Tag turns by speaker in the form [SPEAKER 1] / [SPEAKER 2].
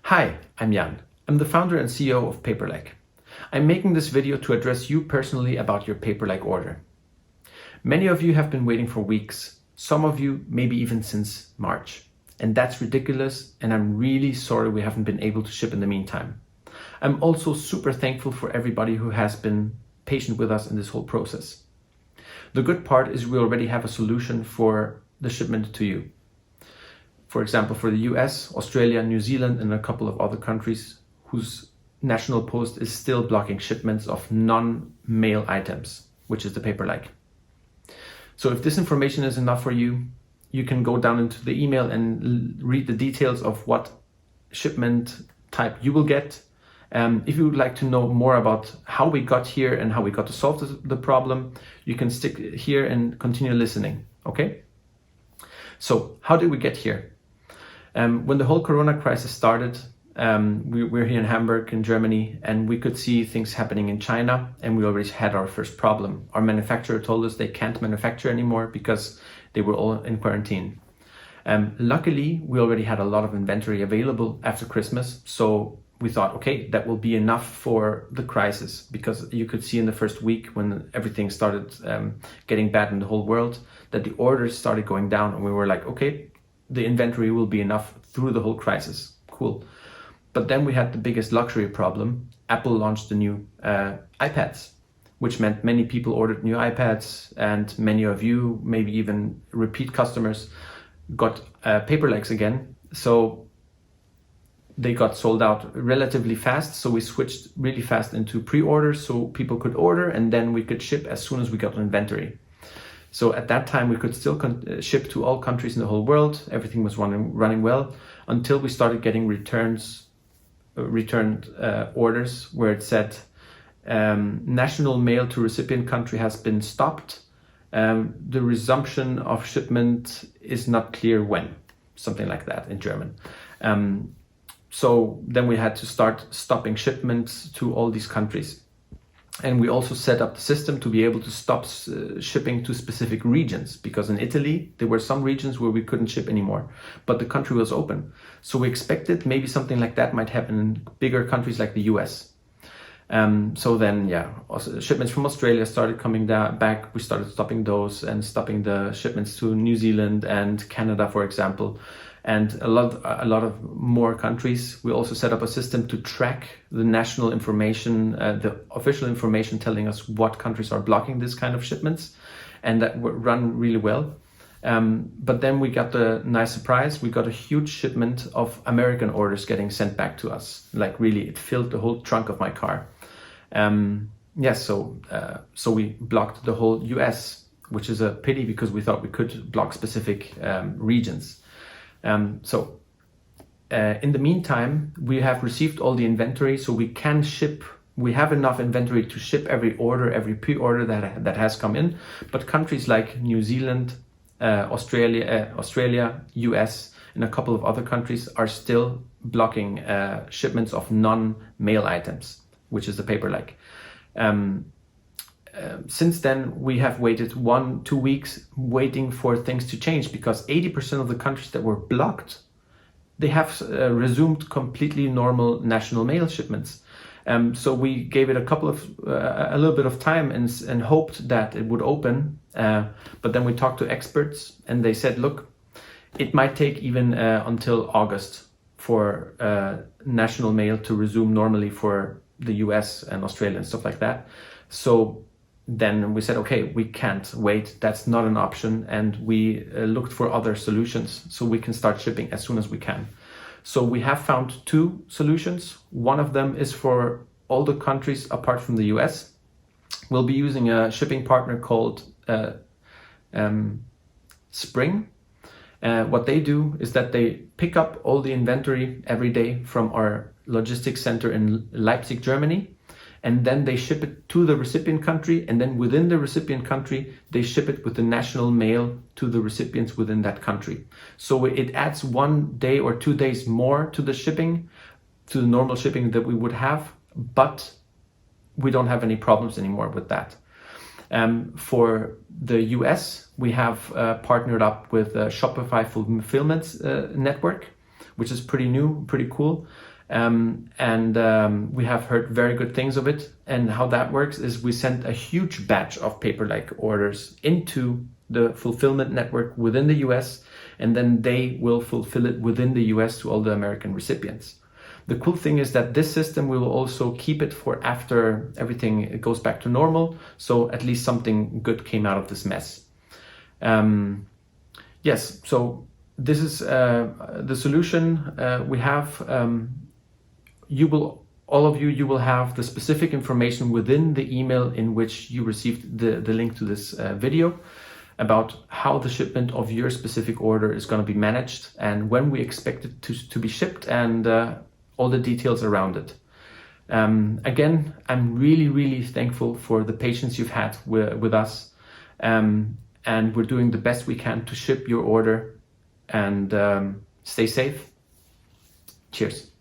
[SPEAKER 1] Hi, I'm Jan. I'm the founder and CEO of Paperlike. I'm making this video to address you personally about your Paperlike order. Many of you have been waiting for weeks, some of you maybe even since March. And that's ridiculous, and I'm really sorry we haven't been able to ship in the meantime. I'm also super thankful for everybody who has been patient with us in this whole process. The good part is we already have a solution for the shipment to you. For example, for the US, Australia, New Zealand, and a couple of other countries whose national post is still blocking shipments of non-mail items, which is the Paperlike. So if this information is enough for you, you can go down into the email and read the details of what shipment type you will get. If you would like to know more about how we got here and how we got to solve the problem, you can stick here and continue listening, okay? So how did we get here? When the whole Corona crisis started, we're here in Hamburg, in Germany, and we could see things happening in China, and we already had our first problem. Our manufacturer told us they can't manufacture anymore because they were all in quarantine. Luckily, we already had a lot of inventory available after Christmas, so we thought, okay, that will be enough for the crisis, because you could see in the first week when everything started getting bad in the whole world, that the orders started going down, and we were like, okay, the inventory will be enough through the whole crisis. Cool. But then we had the biggest luxury problem. Apple launched the new iPads, which meant many people ordered new iPads, and many of you, maybe even repeat customers, got Paperlikes again. So they got sold out relatively fast. So we switched really fast into pre-orders so people could order, and then we could ship as soon as we got inventory. So at that time, we could still ship to all countries in the whole world. Everything was running well until we started getting returned orders where it said national mail to recipient country has been stopped. The resumption of shipment is not clear when, something like that in German. So then we had to start stopping shipments to all these countries. And we also set up the system to be able to stop shipping to specific regions, because in Italy, there were some regions where we couldn't ship anymore, but the country was open. So we expected maybe something like that might happen in bigger countries like the US. So then, also shipments from Australia started coming back. We started stopping those and stopping the shipments to New Zealand and Canada, for example. And a lot of more countries. We also set up a system to track the national information, the official information telling us what countries are blocking this kind of shipments, and that would run really well. But then we got the nice surprise. We got a huge shipment of American orders getting sent back to us. Like really, it filled the whole trunk of my car. So we blocked the whole US, which is a pity because we thought we could block specific regions. In the meantime, we have received all the inventory, so we can ship. We have enough inventory to ship every order, every pre-order that has come in. But countries like New Zealand, Australia, US, and a couple of other countries are still blocking shipments of non-mail items, which is the Paperlike. Since then, we have waited 1-2 weeks waiting for things to change, because 80% of the countries that were blocked, they have resumed completely normal national mail shipments. So we gave it a little bit of time and hoped that it would open. But then we talked to experts and they said, look, it might take even until August for national mail to resume normally for the US and Australia and stuff like that. So then we said, okay, we can't wait. That's not an option. And we looked for other solutions so we can start shipping as soon as we can. So we have found 2 solutions. One of them is for all the countries apart from the US. We'll be using a shipping partner called Spring. What they do is that they pick up all the inventory every day from our logistics center in Leipzig, Germany. And then they ship it to the recipient country, and then within the recipient country, they ship it with the national mail to the recipients within that country. So it adds 1 day or 2 days more to the shipping, to the normal shipping that we would have, but we don't have any problems anymore with that. For the US, we have partnered up with Shopify Fulfillment Network, which is pretty new, pretty cool. We have heard very good things of it. And how that works is we send a huge batch of Paperlike orders into the fulfillment network within the US, and then they will fulfill it within the US to all the American recipients. The cool thing is that this system, we will also keep it for after everything goes back to normal. So at least something good came out of this mess. Yes, so this is the solution we have. All of you will have the specific information within the email in which you received the link to this video about how the shipment of your specific order is going to be managed and when we expect it to be shipped, and all the details around it. Again, I'm really thankful for the patience you've had with us, and we're doing the best we can to ship your order, and stay safe. Cheers.